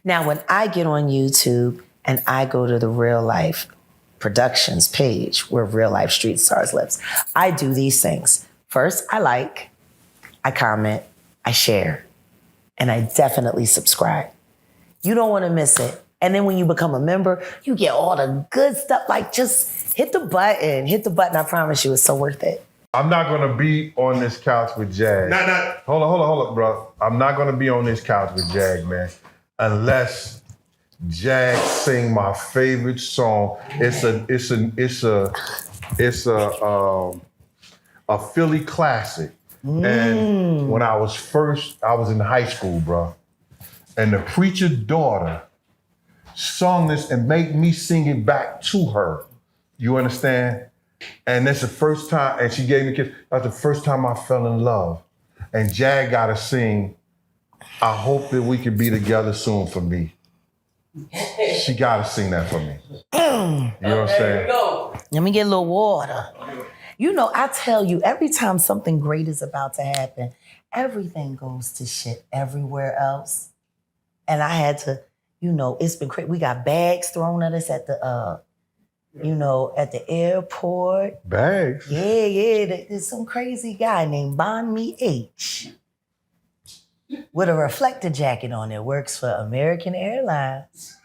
Now, when I get on YouTube and I go to the Reallyfe Productions page where Reallyfe Street Stars lives, I do these things. First, I like, I comment, I share, and I definitely subscribe. You don't want to miss it. And then when you become a member, you get all the good stuff. Like, just hit the button. Hit the button. I promise you, it's so worth it. I'm not going to be on this couch with Jag. Hold on, bro. I'm not going to be on this couch with Jag, man, unless Jag sing my favorite song. It's a Philly classic. And when I was in high school, bro, and the preacher's daughter sung this and made me sing it back to her. You understand? And that's the first time, and she gave me a kiss. That's the first time I fell in love. And Jag gotta sing, I hope that we can be together soon for me. She gotta sing that for me. You know what I'm saying? Let me get a little water. You know, I tell you, every time something great is about to happen, everything goes to shit everywhere else. And I had to, you know, it's been crazy. We got bags thrown at us at the, at the airport. Bags? Yeah. There's some crazy guy named Bon Me H with a reflector jacket on that works for American Airlines.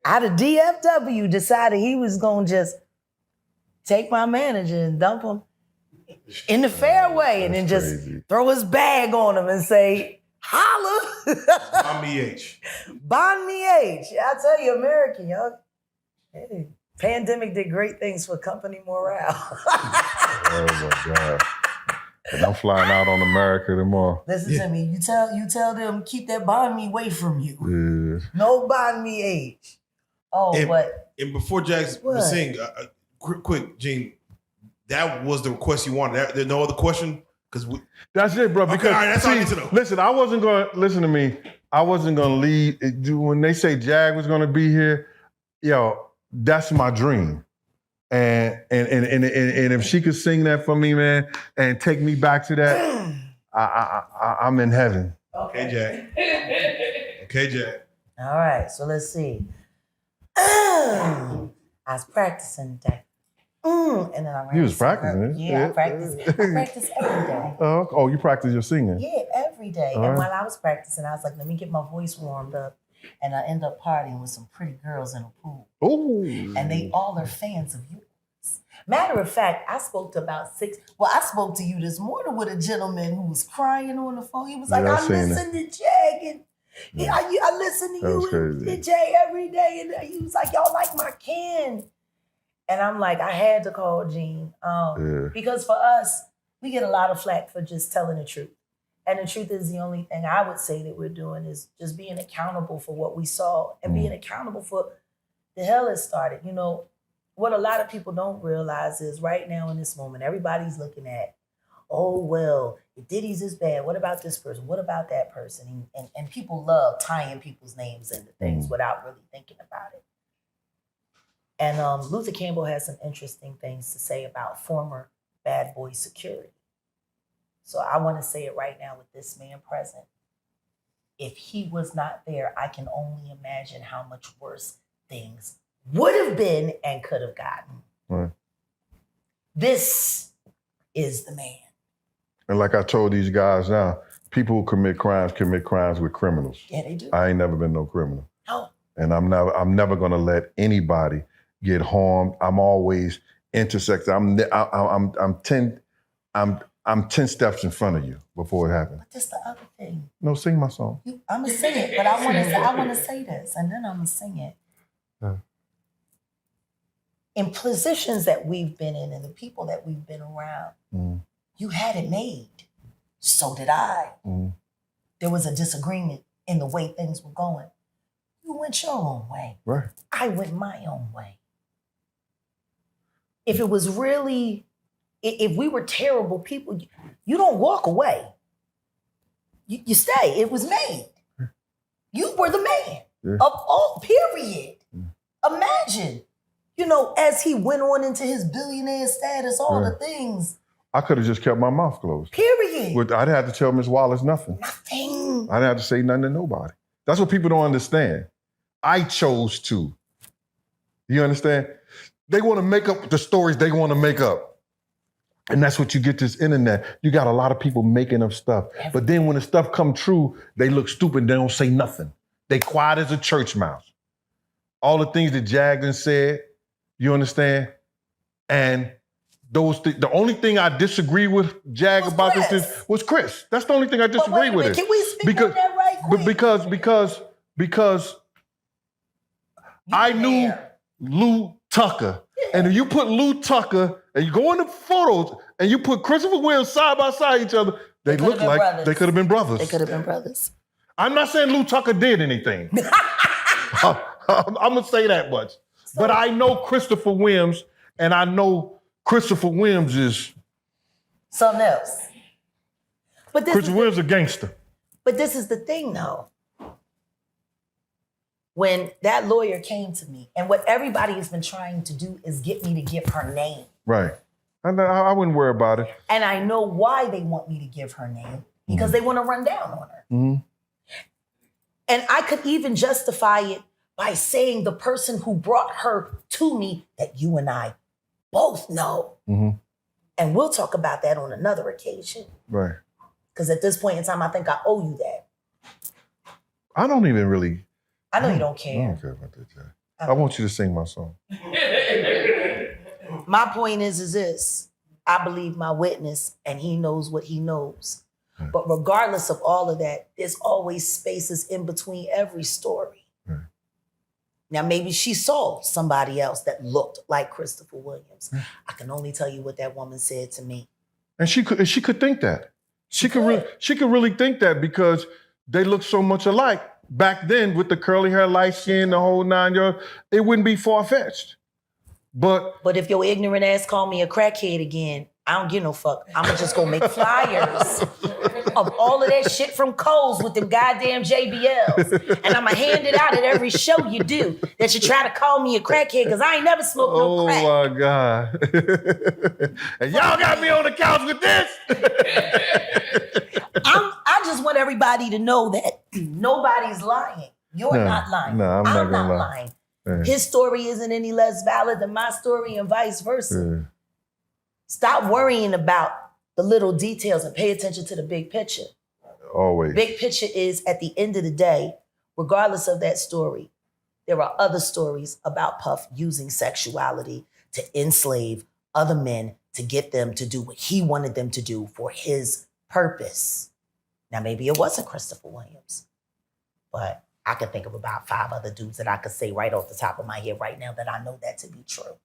Out of DFW, decided he was going to just take my manager and dump him in the fairway and then just throw his bag on him and say, holla. Bon Me H. Bon Me H. I tell you, American, y'all. Hey, pandemic did great things for company morale. Oh my God. And I'm flying out on America tomorrow. Listen to me. You tell them keep that Bon Me away from you. Yeah. No Bon Me H. And before Jax was saying, quick, Gene, that was the request you wanted. There's no other question? That's it, bro. Because all right, that's all I need to know. Listen, I wasn't going to, listen to me. I wasn't going to leave. When they say Jag was going to be here, that's my dream. And if she could sing that for me, man, and take me back to that, I'm in heaven. Okay, Jag. All right, so let's see. I was practicing today. And then I ran. You was practicing? Yeah, I practice every day. Oh, you practice your singing? Yeah, every day. All and right. while I was practicing, I was like, let me get my voice warmed up. And I end up partying with some pretty girls in a pool. Ooh. And they all are fans of yours. Matter of fact, I spoke to you this morning with a gentleman who was crying on the phone. He was like, I listen to Jag and I listen to you and Jay every day. And he was like, y'all like my kin. And I'm like, I had to call Gene. Because for us, we get a lot of flack for just telling the truth. And the truth is the only thing I would say that we're doing is just being accountable for what we saw and being accountable for the hell it started. You know, what a lot of people don't realize is right now in this moment, everybody's looking at, oh, well, if Diddy's is bad, what about this person? What about that person? And people love tying people's names into things without really thinking about it. And Luther Campbell has some interesting things to say about former bad boy security. So I want to say it right now with this man present. If he was not there, I can only imagine how much worse things would have been and could have gotten. Right. This is the man. And like I told these guys now, people who commit crimes with criminals. Yeah, they do. I ain't never been no criminal. No. And I'm never gonna let anybody get harmed. I'm always intersected. I'm 10 steps in front of you before it happens. But that's the other thing. No, sing my song. I'm gonna sing it, but I want to say this, and then I'm gonna sing it. In positions that we've been in, and the people that we've been around, you had it made. So did I. There was a disagreement in the way things were going. You went your own way. Right. I went my own way. If it was really, if we were terrible people, you don't walk away. You stay. It was made. You were the man of all, period. Imagine, as he went on into his billionaire status, all the things. I could have just kept my mouth closed. Period. I'd have to tell Miss Wallace nothing. Nothing. I didn't have to say nothing to nobody. That's what people don't understand. I chose to. You understand? They want to make up the stories they want to make up. And that's what you get this internet. You got a lot of people making up stuff. But then when the stuff come true, they look stupid. They don't say nothing. They quiet as a church mouse. All the things that Jagden said, you understand? And the only thing I disagree with Jag about this was Chris. That's the only thing I disagree with it. Can we speak on that right quick? Because I knew Lou Tucker. Yeah. And if you put Lou Tucker and you go in the photos and you put Christopher Williams side by side each other, they look like brothers. They could have been brothers. They could have been brothers. I'm not saying Lou Tucker did anything. I'm gonna say that much. But I know Christopher Williams, and I know Christopher Williams is something else. But Christopher Williams is a gangster. But this is the thing, though. When that lawyer came to me, and what everybody has been trying to do is get me to give her name. Right. I wouldn't worry about it. And I know why they want me to give her name, because they want to run down on her. Mm-hmm. And I could even justify it by saying the person who brought her to me that you and I both know. Mm-hmm. And we'll talk about that on another occasion. Right. Because at this point in time, I think I owe you that. I don't even really... I know you don't care. I don't care about that, Jack. I want you to sing my song. My point is this. I believe my witness, and he knows what he knows. Right. But regardless of all of that, there's always spaces in between every story. Right. Now, maybe she saw somebody else that looked like Christopher Williams. Right. I can only tell you what that woman said to me. And she could think that. She could really think that because they look so much alike. Back then, with the curly hair, light skin, the whole 9 yards, it wouldn't be far-fetched. But if your ignorant ass call me a crackhead again, I don't give no fuck. I'm just gonna make flyers of all of that shit from Kohl's with them goddamn JBLs. And I'm gonna hand it out at every show you do that you try to call me a crackhead because I ain't never smoked no crack. Oh my God. And y'all got me on the couch with this. I just want everybody to know that nobody's lying. You're not lying. No, I'm not lying. His story isn't any less valid than my story and vice versa. Stop worrying about the little details and pay attention to the big picture. Always. Big picture is, at the end of the day, regardless of that story, there are other stories about Puff using sexuality to enslave other men to get them to do what he wanted them to do for his purpose. Now, maybe it wasn't Christopher Williams, but I could think of about 5 other dudes that I could say right off the top of my head right now that I know that to be true.